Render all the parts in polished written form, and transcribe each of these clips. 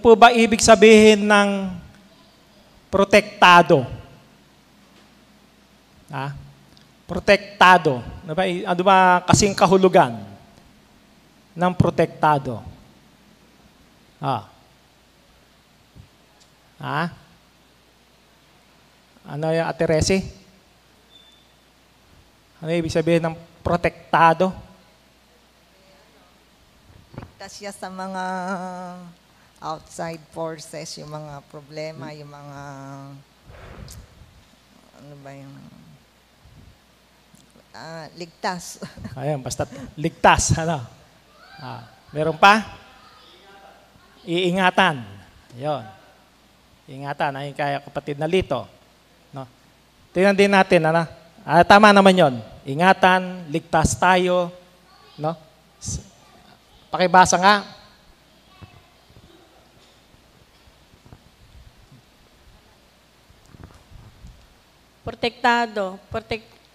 Po ba ibig sabihin ng protektado? Ha? Protektado. Ano ba kasing kahulugan ng protektado? Ano yung Ate Resi? Ano ibig sabihin ng protektado? Ligtas siya sa mga outside forces, yung mga problema, yung mga ano ba yung ligtas. Ayan, basta ligtas. Ano? Meron pa? Iingatan. Ayun. Ingatan. Ayun kaya kapatid na Lito. No? Tingnan din natin. Ano? Tama naman yon. Ingatan, ligtas tayo. No? Pakibasa nga. Protektado,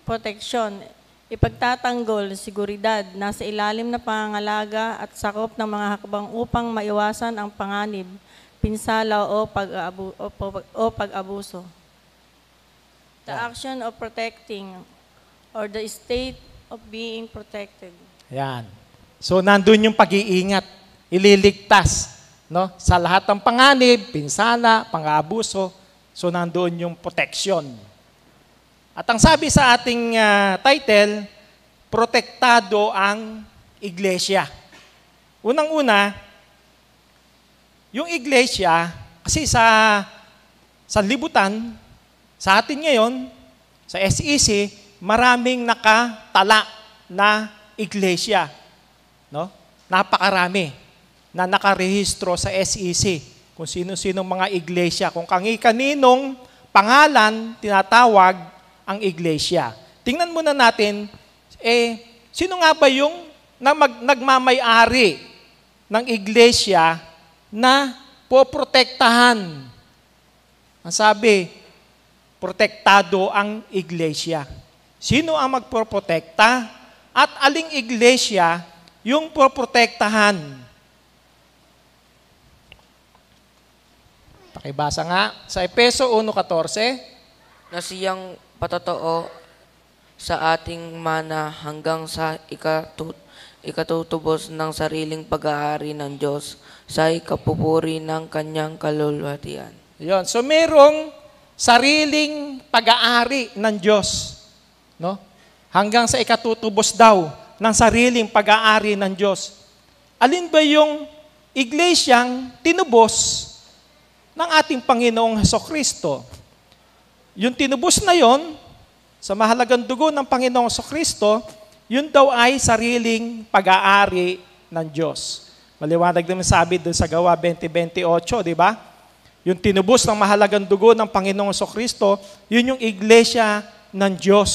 proteksyon, ipagtatanggol, seguridad, nasa ilalim na pangangalaga at sakop ng mga hakbang upang maiwasan ang panganib, pinsala o pag-abuso. The action of protecting or the state of being protected. Ayan. So, nandun yung pag-iingat, ililigtas, no? Sa lahat ng panganib, pinsala, pang-aabuso, so nandun yung protection. At ang sabi sa ating title, protektado ang iglesia. Unang-una, yung iglesia, kasi sa libutan, sa atin ngayon, sa SEC, maraming nakatala na iglesia. No? Napakarami na nakarehistro sa SEC. Kung sino-sinong mga iglesia, kung kaninong pangalan tinatawag ang iglesia. Tingnan muna natin, sino nga ba yung nagmamay-ari ng iglesia na poprotektahan? Ang sabi, protektado ang iglesia. Sino ang magpoprotekta? At aling iglesia yung poprotektahan? Pakibasa nga sa Efeso 1:14. Na siyang patotoo sa ating mana hanggang sa ikatutubos ng sariling pag-aari ng Diyos sa ikapupuri ng kanyang kalulwatian. Yun. So, merong sariling pag-aari ng Diyos. No? Hanggang sa ikatutubos daw ng sariling pag-aari ng Diyos. Alin ba yung iglesyang tinubos ng ating Panginoong Hesukristo? Yung tinubos na yon sa mahalagang dugo ng Panginoong Hesukristo, yun daw ay sariling pag-aari ng Diyos. Maliwanag naman sabi doon sa Gawa 20:28, di ba? Yung tinubos ng mahalagang dugo ng Panginoong Hesukristo, yun yung iglesia ng Diyos.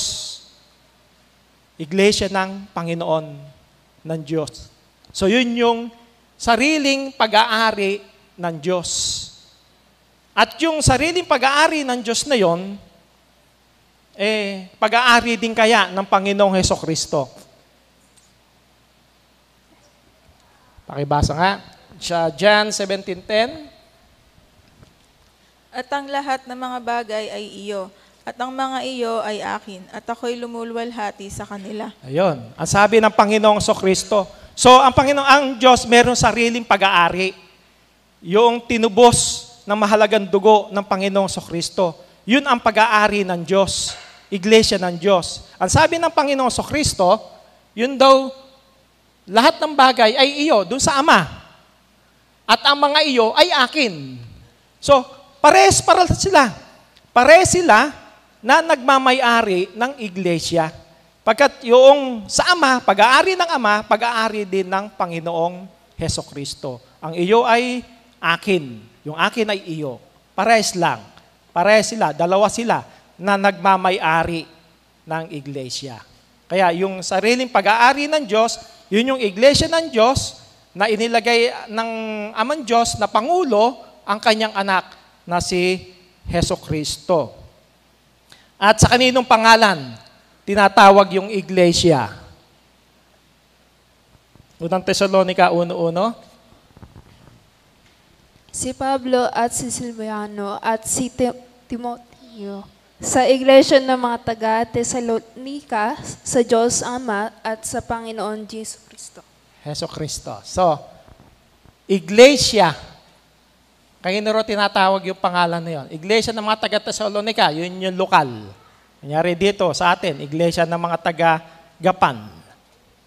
Iglesia ng Panginoon ng Diyos. So yun yung sariling pag-aari ng Diyos. At yung sariling pag-aari ng Diyos na yon, pag-aari din kaya ng Panginoong Hesukristo. Pakibasa nga. Sa John 17:10. At ang lahat ng mga bagay ay iyo, at ang mga iyo ay akin, at ako'y lumulwalhati sa kanila. Ayun. Ang sabi ng Panginoong Hesukristo. So, ang Diyos meron sariling pag-aari. Yung tinubos ng mahalagang dugo ng Panginoong Hesukristo. Yun ang pag-aari ng Diyos. Iglesia ng Diyos. Ang sabi ng Panginoong Hesukristo, yun daw, lahat ng bagay ay iyo, dun sa Ama. At ang mga iyo ay akin. So, pares sila. Pares sila na nagmamay-ari ng iglesia. Pagkat yung sa Ama, pag-aari ng Ama, pag-aari din ng Panginoong Hesukristo. Ang iyo ay akin. Yung akin ay iyo. Pares lang. Pares sila. Dalawa sila na nagmamay-ari ng iglesia. Kaya yung sariling pag-aari ng Diyos, yun yung iglesia ng Diyos na inilagay ng Amang Diyos na Pangulo ang kanyang anak na si Hesukristo. At sa kaninong pangalan tinatawag yung iglesia? Unang Tesalonica 1:1. si Pablo at si Silvano at si Timoteo sa iglesia ng mga taga-Tesalonika sa Diyos Ama at sa Panginoon Jesu Kristo. Heso Kristo. So, iglesia. Kanino ro tinatawag yung pangalan na yun? Iglesia ng mga taga-Tesalonika, yun yung lokal. Kunyari dito sa atin, iglesia ng mga taga-Gapan.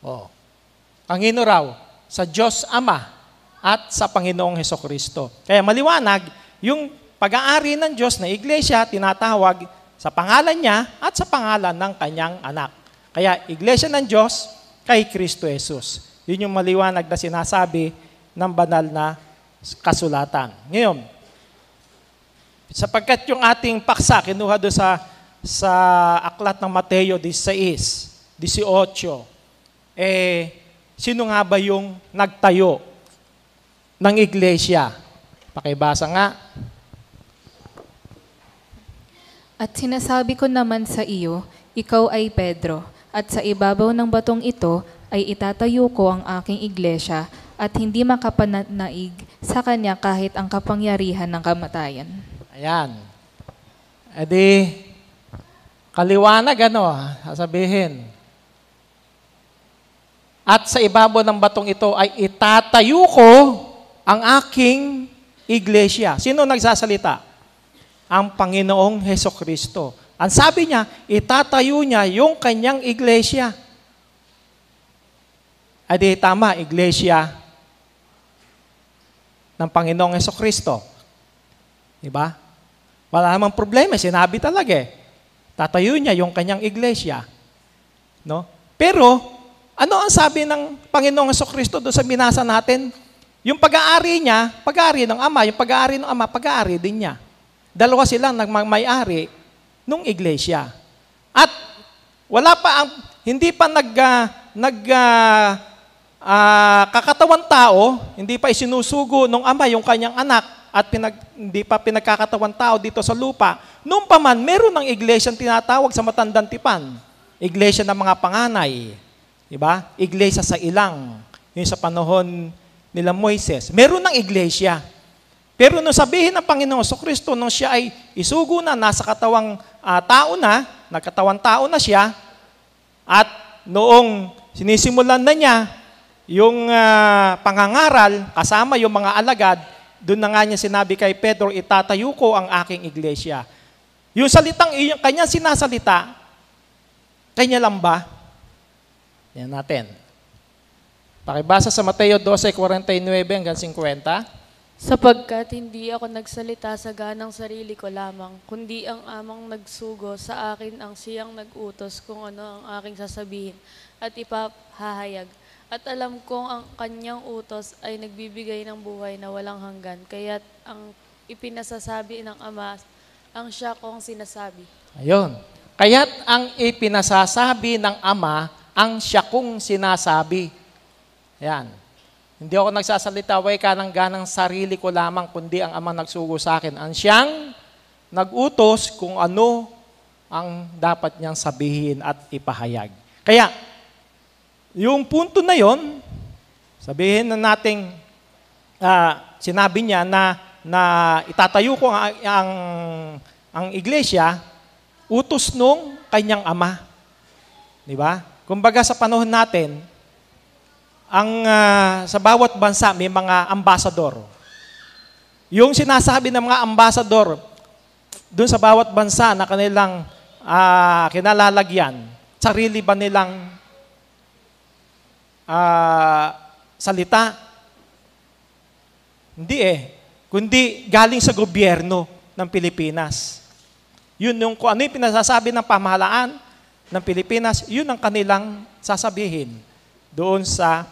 Oh. Kanino raw? Sa Diyos Ama at sa Panginoong Hesukristo. Kaya maliwanag, yung pag-aari ng Diyos na iglesia, tinatawag sa pangalan niya at sa pangalan ng kanyang anak. Kaya iglesia ng Diyos kay Kristo Jesus. Yun yung maliwanag na sinasabi ng banal na kasulatan. Ngayon, sapagkat yung ating paksa, kinuha doon sa aklat ng Mateo 16, 18, sino nga ba yung nagtayo ng iglesia? Pakibasa nga. At sinasabi ko naman sa iyo, ikaw ay Pedro, at sa ibabaw ng batong ito ay itatayo ko ang aking iglesia, at hindi makapananaig sa kanya kahit ang kapangyarihan ng kamatayan. Ayan. Edi, kaliwanag sasabihin. At sa ibabaw ng batong ito ay itatayo ko ang aking iglesia. Sino nagsasalita? Ang Panginoong Hesukristo. Ang sabi niya, itatayo niya yung kanyang iglesia. Adi tama, iglesia ng Panginoong Hesukristo. Diba? Wala namang problema, sinabi talaga tatayo niya yung kanyang iglesia. No? Pero, ano ang sabi ng Panginoong Hesukristo doon sa binasa natin? Yung pag-aari niya, pag-aari ng Ama, yung pag-aari ng Ama, pag-aari din niya. Dalawa silang nagmamay-ari nung iglesia. At wala pa hindi pa kakatawan tao, hindi pa isinusugo nung Ama yung kanyang anak at hindi pa pinagkakatawan tao dito sa lupa. Noon pa man, meron ng iglesia tinatawag sa Matandang Tipan. Iglesia ng mga panganay. Diba? Iglesia sa ilang. Yung sa panahon nila Moises. Meron ng iglesia. Pero nung sabihin ng Panginoong Jesucristo, nung siya ay isugo na, nasa katawang tao na, nagkatawang tao na siya, at noong sinisimulan na niya yung pangangaral, kasama yung mga alagad, doon na nga niya sinabi kay Pedro, itatayo ko ang aking iglesia. Yung salitang, yung kanyang sinasalita, kanya lang ba? Yan natin. Pakibasa sa Mateo 12:49 hanggang 50. Sapagkat hindi ako nagsalita sa ganang sarili ko lamang, kundi ang amang nagsugo sa akin ang siyang nag-utos kung ano ang aking sasabihin at ipahahayag. At alam kong ang kanyang utos ay nagbibigay ng buhay na walang hanggan, kaya't ang ipinasasabi ng Ama ang siya kong sinasabi. Ayun. Kaya't ang ipinasasabi ng Ama ang siya kong sinasabi. Ayan. Hindi ako nagsasalita, way ka ng ganang sarili ko lamang, kundi ang Ama nagsugo sa akin. Ang siyang nag-utos kung ano ang dapat niyang sabihin at ipahayag. Kaya, yung punto na yon, sabihin na nating, sinabi niya na itatayo ko ang iglesia, utos nung kanyang Ama. Di ba? Kumbaga sa panahon natin, sa bawat bansa may mga ambasador. Yung sinasabi ng mga ambasador doon sa bawat bansa na kanilang kinalalagyan, sarili ba nilang salita? Hindi kundi galing sa gobyerno ng Pilipinas. Yun yung kung ano yung pinasasabi ng pamahalaan ng Pilipinas, yun ang kanilang sasabihin doon sa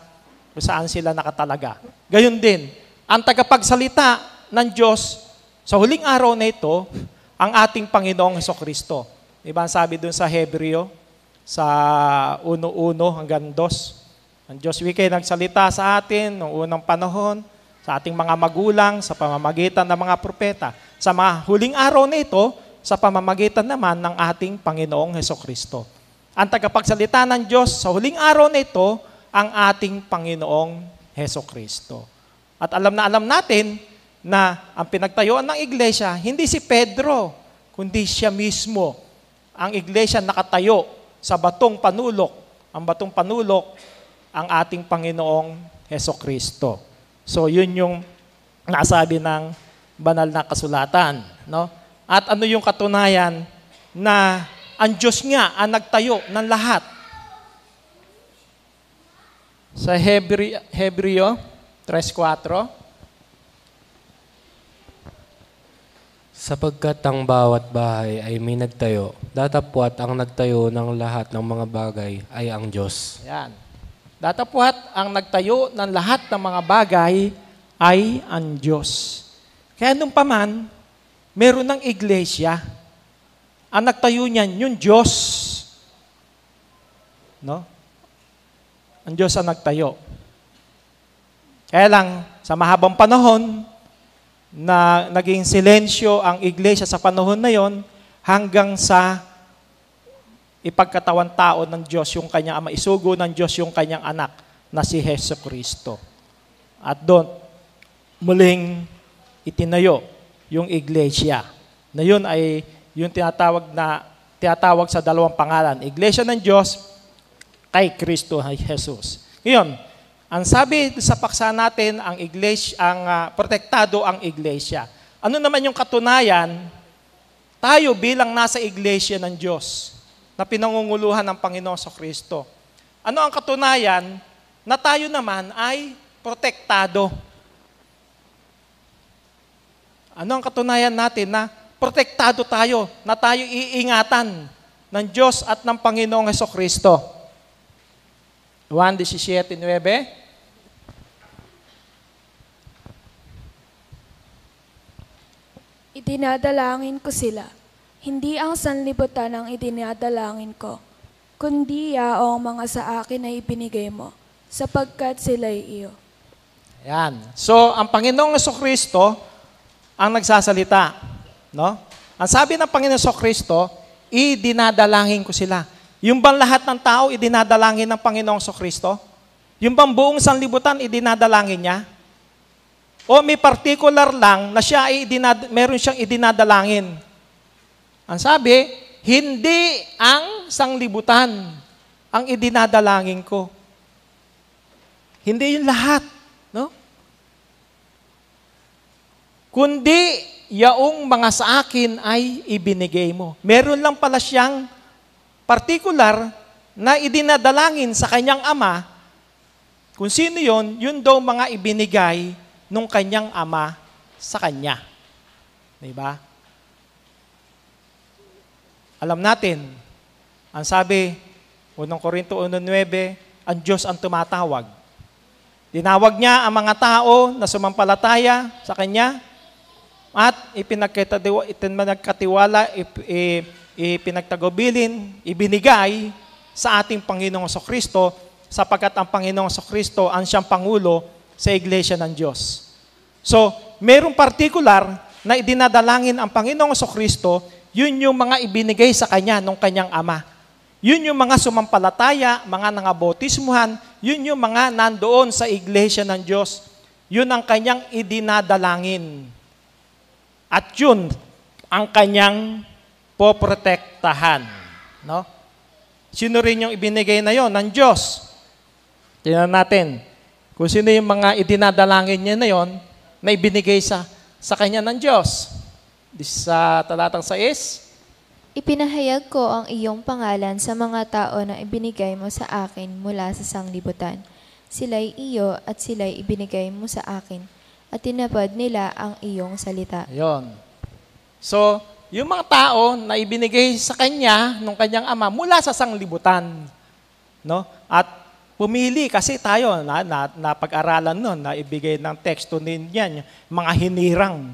kung saan sila nakatalaga. Gayon din, ang tagapagsalita ng Diyos sa huling araw na ito, ang ating Panginoong Hesukristo. Diba ang sabi doon sa Hebreo, sa 1:1 hanggang 2. Ang Diyos wikay nagsalita sa atin noong unang panahon, sa ating mga magulang, sa pamamagitan ng mga propeta. Sa mga huling araw na ito, sa pamamagitan naman ng ating Panginoong Hesukristo. Ang tagapagsalita ng Diyos sa huling araw na ito, ang ating Panginoong Hesukristo. At alam na alam natin na ang pinagtayuan ng iglesia, hindi si Pedro, kundi siya mismo. Ang iglesia nakatayo sa batong panulok. Ang batong panulok, ang ating Panginoong Hesukristo. So, yun yung nasabi ng banal na kasulatan. No? At ano yung katunayan na ang Diyos nga ang nagtayo ng lahat? Sa Hebreo 3:4, sapagkat ang bawat bahay ay may nagtayo, datapwat ang nagtayo ng lahat ng mga bagay ay ang Diyos. Yan. Datapwat ang nagtayo ng lahat ng mga bagay ay ang Diyos. Kaya nung paman, meron ng iglesia. Ang nagtayo niyan, yung Diyos. No? Ang Diyos ang nagtayo. Kaya lang, sa mahabang panahon, na naging silensyo ang iglesia sa panahon na yon hanggang sa ipagkatawan tao ng Diyos yung kanyang ama, isugo ng Diyos yung kanyang anak na si Hesukristo. At doon, muling itinayo yung iglesia. Na yun ay yung tinatawag sa dalawang pangalan. Iglesia ng Diyos kay Kristo ay Jesus. Ngayon, ang sabi sa paksa natin, ang iglesia, protektado ang iglesia. Ano naman yung katunayan? Tayo bilang nasa iglesia ng Diyos na pinangunguluhan ng Panginoong Kristo. Ano ang katunayan? Na tayo naman ay protektado. Ano ang katunayan natin na protektado tayo, na tayo iingatan ng Diyos at ng Panginoong Kristo? 1:17-9. Idinadalangin ko sila. Hindi ang sanlibutan ang idinadalangin ko, kundi yaong mga sa akin ay ibinigay mo, sapagkat sila'y iyo. Ayan. So, ang Panginoong Kristo ang nagsasalita. No? Ang sabi ng Panginoong Kristo, idinadalangin ko sila. Yung bang lahat ng tao idinadalangin ng Panginoong Kristo? Yung bang buong sanlibutan idinadalangin niya? O may particular lang na siya ay meron siyang idinadalangin? Ang sabi, hindi ang sanglibutan ang idinadalangin ko. Hindi yung lahat. No? Kundi yaong mga sa akin ay ibinigay mo. Meron lang pala siyang particular na idinadalangin sa kanyang ama. Kung sino yun, yun daw mga ibinigay nung kanyang ama sa kanya. Diba? Alam natin, ang sabi, 1 Corinto 1:9, ang Diyos ang tumatawag. Tinawag niya ang mga tao na sumampalataya sa kanya at ipinagkatiwala, ipinagtagubilin, ibinigay sa ating Panginoong Kristo sapagkat ang Panginoong Kristo ang siyang Pangulo sa Iglesia ng Diyos. So, merong particular na idinadalangin ang Panginoong Kristo, yun yung mga ibinigay sa Kanya nung Kanyang Ama. Yun yung mga sumampalataya, mga nangabautismuhan, yun yung mga nandoon sa Iglesia ng Diyos. Yun ang Kanyang idinadalangin. At yun ang Kanyang poprotektahan. No? Sino rin yung ibinigay na yon ng Diyos? Tingnan natin. Kung sino yung mga idinadalangin niya na yon, na ibinigay sa kanya ng Diyos. Sa talatang 6, ipinahayag ko ang iyong pangalan sa mga tao na ibinigay mo sa akin mula sa sanglibutan. Sila'y iyo at sila'y ibinigay mo sa akin at tinapad nila ang iyong salita. Yon. So, yung mga tao na ibinigay sa kanya nung kanyang ama mula sa sanglibutan. No? At pumili kasi tayo na pag-aralan nun, na ibigay ng teksto ninyan, mga hinirang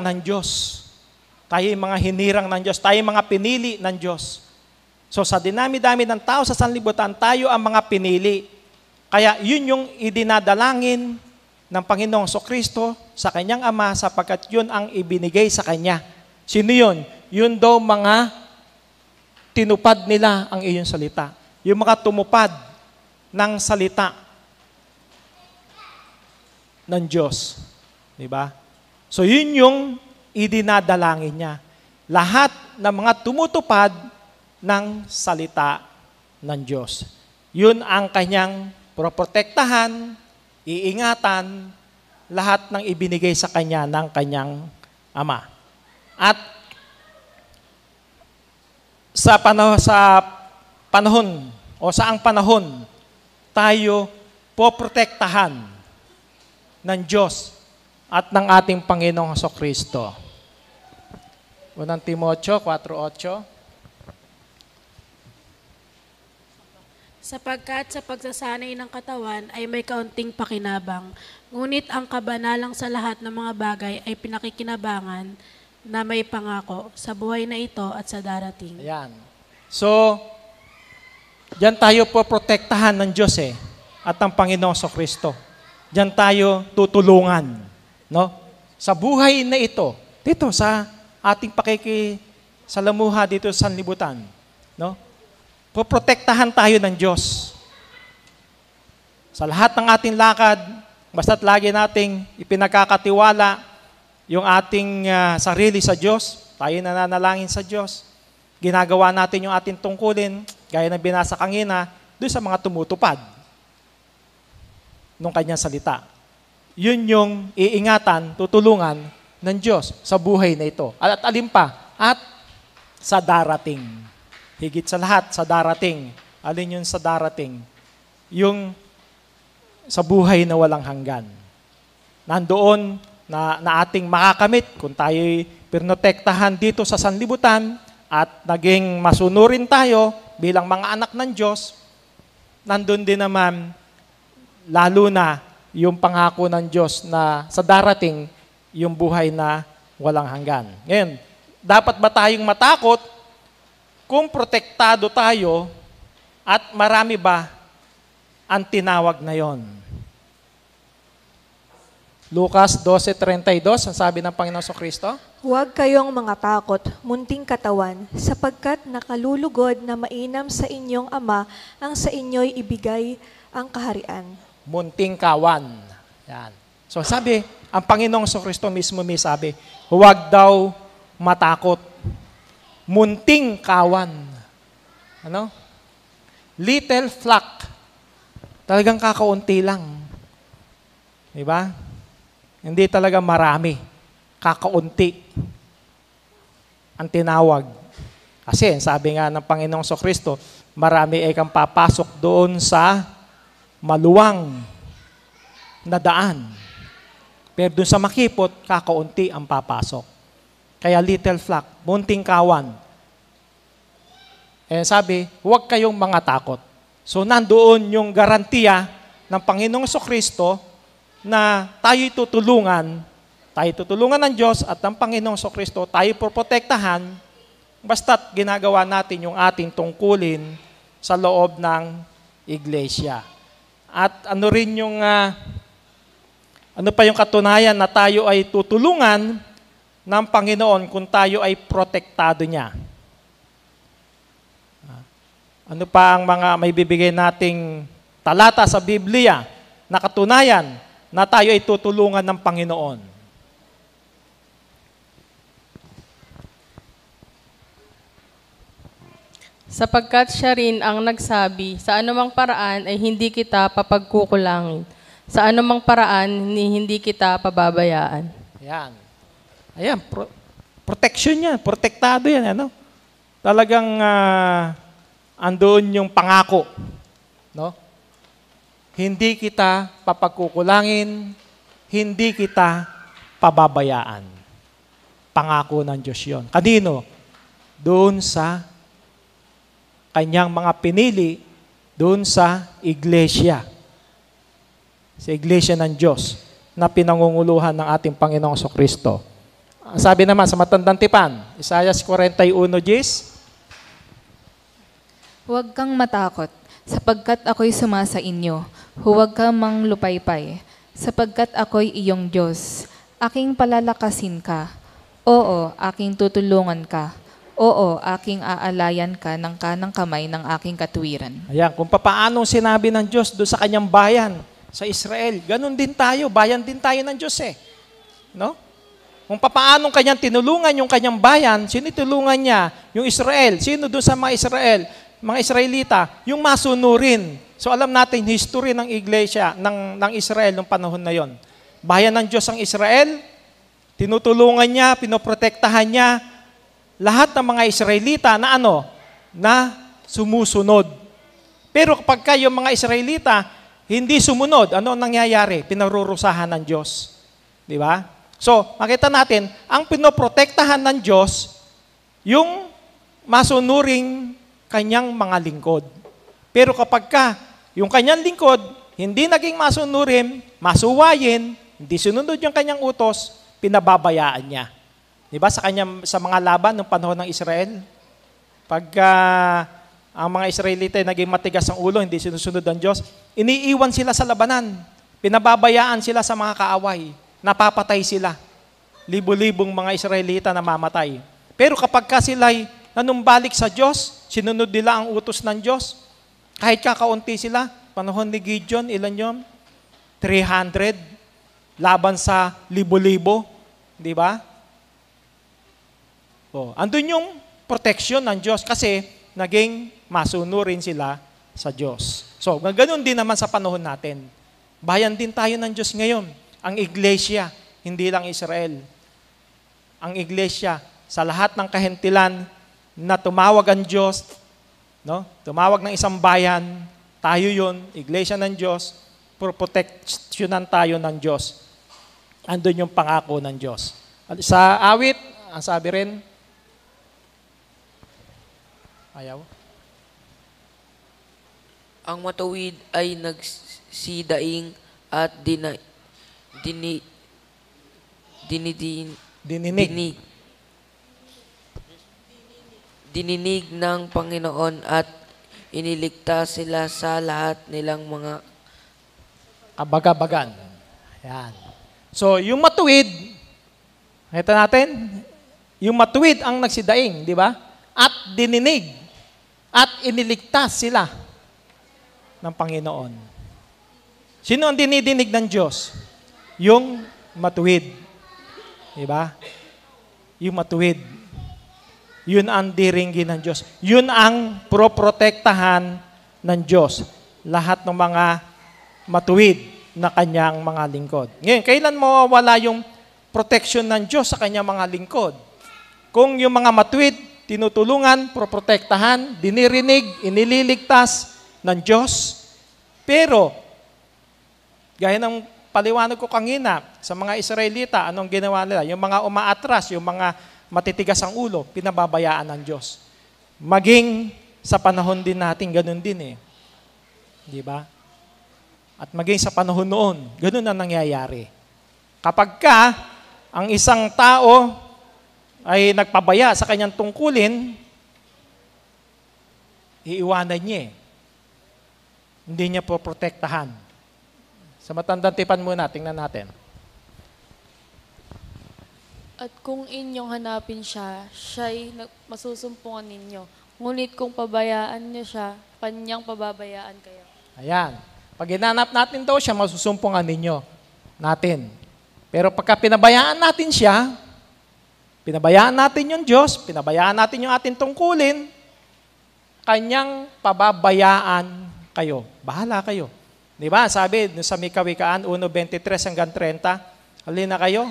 ng Diyos. Tayo yung mga hinirang ng Diyos, tayo yung mga pinili ng Diyos. So sa dinami-dami ng tao sa sanlibutan, tayo ang mga pinili. Kaya yun yung idinadalangin ng Panginoong Kristo sa kanyang Ama sapagkat yun ang ibinigay sa kanya. Sino yun? Yun daw mga tinupad nila ang iyong salita. Yung mga tumupad ng salita ng Diyos. Di ba? So yun yung idinadalangin niya. Lahat ng mga tumutupad ng salita ng Diyos. Yun ang kanyang proprotektahan, iingatan, lahat ng ibinigay sa kanya ng kanyang Ama. At sa panahon o saang panahon tayo poprotektahan ng Diyos at ng ating Panginoong Hesukristo. 1 Timoteo 4:8. Sapagkat sa pagsasanay ng katawan ay may kaunting pakinabang, ngunit ang kabanalang sa lahat ng mga bagay ay pinakikinabangan na may pangako sa buhay na ito at sa darating. Ayan. So, diyan tayo po protektahan ng Diyos at ng Panginoong Hesukristo. Diyan tayo tutulungan, no? Sa buhay na ito, dito sa ating pakikisalamuha dito sa sanlibutan, no? Poprotektahan tayo ng Diyos. Sa lahat ng ating lakad, basta't lagi nating ipinagkakatiwala yung ating sarili sa Diyos, tayo nananalangin sa Diyos, ginagawa natin yung ating tungkulin, gaya ng binasa kanina, doon sa mga tumutupad ng kanyang salita. Yun yung iingatan, tutulungan ng Diyos sa buhay na ito. At alin pa? At sa darating. Higit sa lahat, sa darating. Alin yun sa darating? Yung sa buhay na walang hanggan. Nandoon na ating makakamit kung tayo'y pinotektahan dito sa sanlibutan at naging masunurin tayo bilang mga anak ng Diyos, nandun din naman lalo na yung pangako ng Diyos na sa darating yung buhay na walang hanggan. Ngayon, dapat ba tayong matakot kung protektado tayo at marami ba ang tinawag na yon? Lucas 12:32, ang sabi ng Panginoon Kristo, huwag kayong mga takot, munting katawan, sapagkat nakalulugod na mainam sa inyong Ama ang sa inyo'y ibigay ang kaharian. Munting kawan. Yan. So sabi, ang Panginoong Kristo mismo may sabi, huwag daw matakot. Munting kawan. Ano? Little flock. Talagang kakaunti lang. Diba? Hindi talaga marami. Kakaunti ang tinawag. Kasi sabi nga ng Panginoong Kristo, marami ay kang papasok doon sa maluwang na daan. Pero doon sa makipot, kakaunti ang papasok. Kaya little flock, munting kawan. Eh sabi, huwag kayong mga takot. So nandoon yung garantiya ng Panginoong Kristo na tayo'y tutulungan ng Diyos at ng Panginoong Kristo, tayo poprotektahan, basta't ginagawa natin yung ating tungkulin sa loob ng iglesia. At ano rin yung, ano pa yung katunayan na tayo ay tutulungan ng Panginoon kung tayo ay protektado niya. Ano pa ang mga may bibigay nating talata sa Biblia na katunayan na tayo ay tutulungan ng Panginoon? Sapagkat siya rin ang nagsabi, sa anumang paraan ay hindi kita papagkukulangin. Sa anumang paraan, hindi kita pababayaan. Yan. Ayan, protection yan, protektado yan. Ano? Talagang andoon yung pangako. No? Hindi kita papagkukulangin, hindi kita pababayaan. Pangako ng Diyos yun. Kanino? Doon sa kanyang mga pinili, doon sa iglesia. Sa iglesia ng Diyos na pinangunguluhan ng ating Panginoong Kristo. Sabi naman sa Matandang Tipan, Isaiah 41:10, huwag kang matakot, sapagkat ako'y sumasa inyo. Huwag kang manglupaypay, sapagkat ako'y iyong Diyos. Aking palalakasin ka. Oo, aking tutulungan ka. Oo, aking aalayan ka ng kanang kamay ng aking katwiran. Ayan, kung papaanong sinabi ng Diyos doon sa kanyang bayan, sa Israel, ganun din tayo, bayan din tayo ng Diyos No? Kung papaanong kanyang tinulungan yung kanyang bayan, sino tinulungan niya? Yung Israel. Sino doon sa mga Israel? Mga Israelita, yung masunurin. So alam natin, history ng iglesia, ng Israel nung panahon na yon. Bayan ng Diyos ang Israel, tinutulungan niya, pinoprotektahan niya, lahat ng mga Israelita na na sumusunod. Pero kapag yung mga Israelita, hindi sumunod, ano ang nangyayari? Pinarurusahan ng Diyos. Di ba? So, makita natin, ang pinoprotektahan ng Diyos, yung masunuring kanyang mga lingkod. Pero kapag yung kanyang lingkod, hindi naging masunurin, masuwayin, hindi sunod yung kanyang utos, pinababayaan niya. Di ba? Sa mga laban ng panahon ng Israel, pagka ang mga Israelita ay naging matigas ang ulo, hindi sinusunod ang Diyos, iniiwan sila sa labanan. Pinababayaan sila sa mga kaaway. Napapatay sila. Libo-libong mga Israelita na mamatay. Pero kapag sila'y nanumbalik sa Diyos, sinunod nila ang utos ng Diyos, kahit kakaunti sila, panahon ni Gideon, ilan yun? 300 laban sa libo-libo. Di ba? Andun yung protection ng Diyos kasi naging masunurin sila sa Diyos. So, ganoon din naman sa panahon natin. Bayan din tayo ng Diyos ngayon. Ang iglesia, hindi lang Israel. Ang iglesia, sa lahat ng kahentilan na tumawag ang Diyos, no? Tumawag ng isang bayan, tayo yun, iglesia ng Diyos, proteksyonan tayo ng Diyos. Andun yung pangako ng Diyos. Sa awit, ang sabi rin, ayaw. Ang matuwid ay nagsidaing at dininig ng Panginoon at iniligtas sila sa lahat nilang mga kabagabagan. Ayan. So, yung matuwid, nakita natin, yung matuwid ang nagsidaing, di ba? At dininig, at iniligtas sila ng Panginoon. Sino ang dinidinig ng Diyos? Yung matuwid. Diba? Yung matuwid. Yun ang diringgin ng Diyos. Yun ang proprotektahan ng Diyos. Lahat ng mga matuwid na kanyang mga lingkod. Ngayon, kailan mawawala yung protection ng Diyos sa kanyang mga lingkod? Kung yung mga matuwid, tinutulungan, proprotektahan, dinirinig, inililigtas ng Diyos. Pero, gaya ng paliwanag ko kanina sa mga Israelita, anong ginawa nila? Yung mga umaatras, yung mga matitigas ang ulo, pinababayaan ng Diyos. Maging sa panahon din natin, ganun din eh. Di ba? At maging sa panahon noon, ganun ang nangyayari. Kapag ang isang tao ay nagpabaya sa kanyang tungkulin, iiwanan niya eh. Hindi niya po protektahan. Sa matandang tipan muna, tingnan natin. At kung inyong hanapin siya, siya'y masusumpungan ninyo. Ngunit kung pabayaan niyo siya, kanyang pababayaan kayo. Ayan. Pag hinanap natin daw siya, masusumpungan natin. Pero pagka pinabayaan natin siya, pinabayaan natin yung Diyos, pinabayaan natin yung ating tungkulin, kanyang pababayaan kayo. Bahala kayo. Di ba? Sabi sa Mikawikaan 1:23 hanggang 30, halina kayo.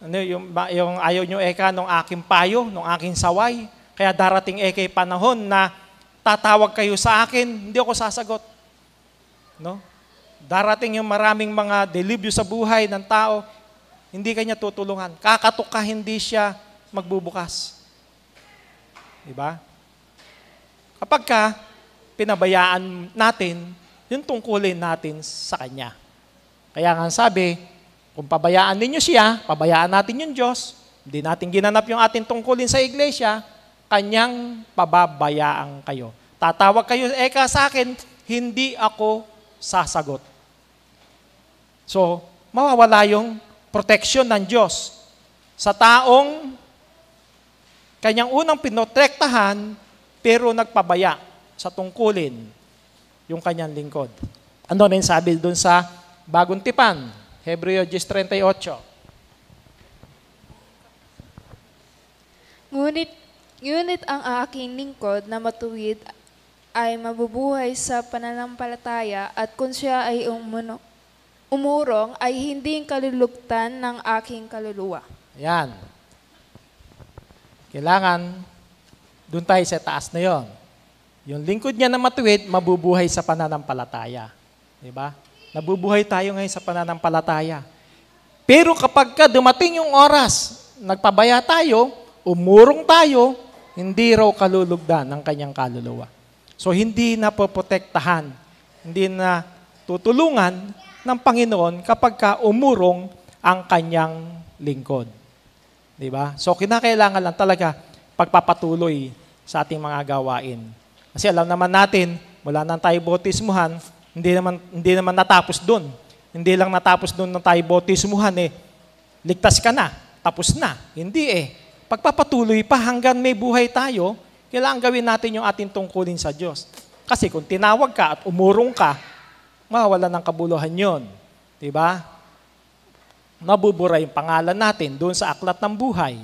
Yung ayaw nyo eka nung aking payo, nung aking saway. Kaya darating ekay panahon na tatawag kayo sa akin, hindi ako sasagot. No? Darating yung maraming mga delibyo sa buhay ng tao, hindi kanya tutulungan. Kakatok ka, hindi siya magbubukas. Diba? Kapag pinabayaan natin, yung tungkulin natin sa Kanya. Kaya nga sabi, kung pabayaan ninyo siya, pabayaan natin yung Diyos, hindi natin ginanap yung ating tungkulin sa iglesia, Kanyang pababayaan kayo. Tatawag kayo, eka sa akin, hindi ako sasagot. So, mawawala yung protection ng Diyos sa taong kanyang unang pinotektahan pero nagpabaya sa tungkulin yung kanyang lingkod. Ano na yung sabi doon sa Bagong Tipan? Hebreo 10:38. Ngunit ang aking lingkod na matuwid ay mabubuhay sa pananampalataya at kung siya ay umurong ay hindi kalulugtan ng aking kaluluwa. Yan. Kailangan, doon tayo sa taas na yon. Yung lingkod niya na matuwid, mabubuhay sa pananampalataya. Diba? Nabubuhay tayo ngayon sa pananampalataya. Pero kapag dumating yung oras, nagpabaya tayo, umurong tayo, hindi raw kalulugdan ng kanyang kaluluwa. So hindi na poprotektahan, hindi na tutulungan ng Panginoon kapag umurong ang kanyang lingkod. Diba? So kinakailangan lang talaga pagpapatuloy sa ating mga gawain. Kasi alam naman natin, mula nang tayo bautismuhan, hindi naman natapos doon. Hindi lang natapos doon nang tayo bautismuhan ligtas ka na, tapos na. Hindi Pagpapatuloy pa hanggang may buhay tayo, kailangan gawin natin yung ating tungkulin sa Diyos. Kasi kung tinawag ka at umurong ka, mawawala ng kabuluhan yon. Diba? Nabubura yung pangalan natin doon sa aklat ng buhay.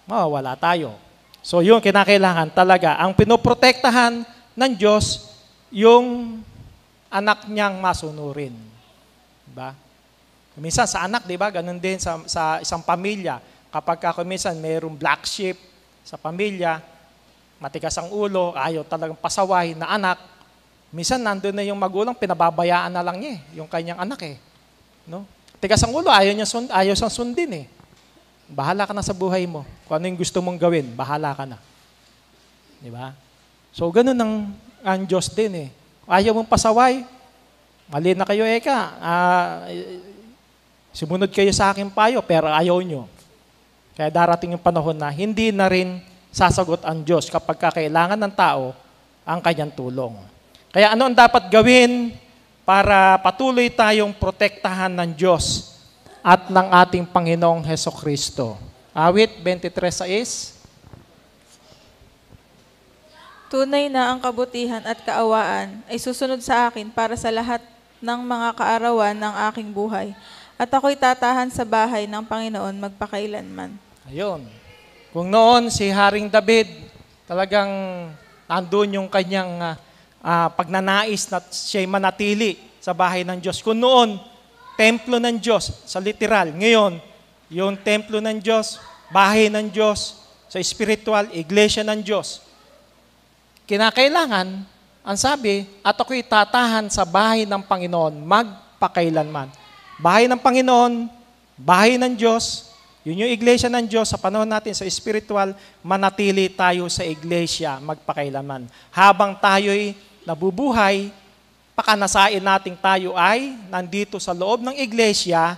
Mawawala tayo. So yun, kinakailangan talaga. Ang pinoprotektahan ng Diyos, yung anak niyang masunurin. Diba? Minsan sa anak, diba? Ganun din sa isang pamilya. Kapag minsan mayroong black sheep sa pamilya, matigas ang ulo, ayaw talagang pasaway na anak, minsan nandun na yung magulang, pinababayaan na lang niya yung kanyang anak No? Tigas ang ulo, ayaw siyang sundin Bahala ka na sa buhay mo. Kung ano yung gusto mong gawin, bahala ka na. Diba? So, ganun ang Diyos din Ayaw mong pasaway, mali na kayo sumunod kayo sa aking payo, pero ayaw nyo. Kaya darating yung panahon na hindi na rin sasagot ang Diyos kapag kailangan ng tao ang kanyang tulong. Kaya ano ang dapat gawin para patuloy tayong protektahan ng Diyos at ng ating Panginoong Hesukristo? Awit 23:6. Tunay na ang kabutihan at kaawaan ay susunod sa akin para sa lahat ng mga kaarawan ng aking buhay. At ako'y tatahan sa bahay ng Panginoon magpakailanman. Ayun. Kung noon si Haring David, talagang nandun yung kanyang pagnanais na siya'y manatili sa bahay ng Diyos. Kung noon, templo ng Diyos, sa literal. Ngayon, yung templo ng Diyos, bahay ng Diyos, sa spiritual, iglesia ng Diyos. Kinakailangan, ang sabi, at ako'y tatahan sa bahay ng Panginoon magpakailanman. Bahay ng Panginoon, bahay ng Diyos, yun yung iglesia ng Diyos. Sa panahon natin sa spiritual, manatili tayo sa iglesia magpakailanman. Habang tayo'y nabubuhay, pakanasain nating tayo ay nandito sa loob ng iglesia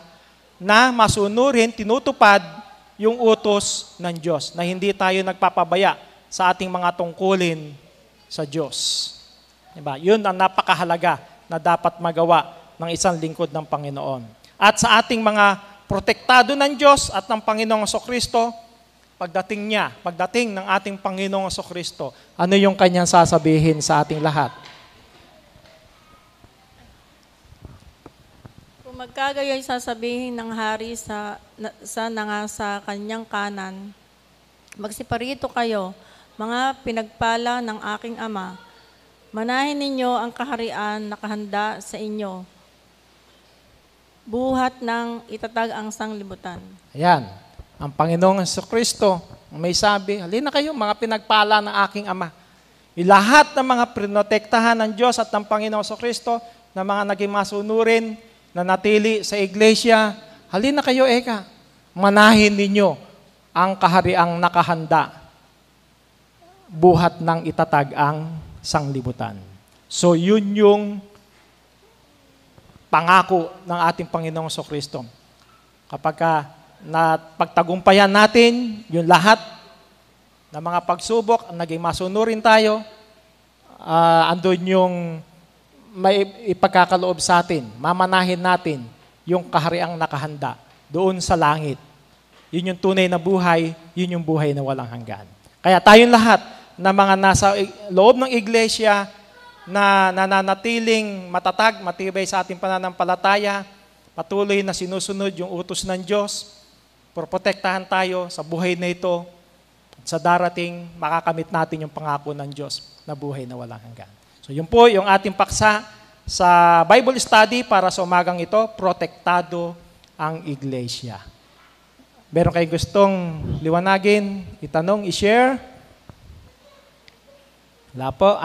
na masunurin, tinutupad yung utos ng Diyos, na hindi tayo nagpapabaya sa ating mga tungkulin sa Diyos. Diba? Yun ang napakahalaga na dapat magawa ng isang lingkod ng Panginoon. At sa ating mga protektado ng Diyos at ng Panginoong Hesukristo, pagdating ng ating Panginoong Hesukristo, ano yung kanyang sasabihin sa ating lahat? Kung magkagayoy sasabihin ng hari sa kanyang kanan, magsiparito kayo, mga pinagpala ng aking Ama, manahin ninyo ang kaharian na kahanda sa inyo, buhat ng itatag ang sanglibutan. Ayan, ang Panginoong Hesukristo, may sabi, halina kayo, mga pinagpala ng aking Ama. Lahat ng mga prinotektahan ng Diyos at ng Panginoong Hesukristo, na mga naging masunurin, na natili sa iglesia, halina kayo, manahin ninyo ang kahariang nakahanda, buhat ng itatag ang sanglibutan. So yun yung pangako ng ating Panginoong Hesukristo. Kapag pagtagumpayan natin yung lahat ng mga pagsubok, naging masunurin tayo, andun yung may ipagkakaloob sa atin, mamanahin natin yung kahariang nakahanda doon sa langit. Yun yung tunay na buhay, yun yung buhay na walang hanggan. Kaya tayong lahat na mga nasa loob ng iglesia na nananatiling matatag, matibay sa ating pananampalataya, patuloy na sinusunod yung utos ng Diyos, protektahan tayo sa buhay na ito, Sa darating, makakamit natin yung pangako ng Diyos na buhay na walang hanggan. So yun po yung ating paksa sa Bible study para sa umagang ito, protektado ang iglesia. Meron kayong gustong liwanagin, itanong, i-share? Wala po.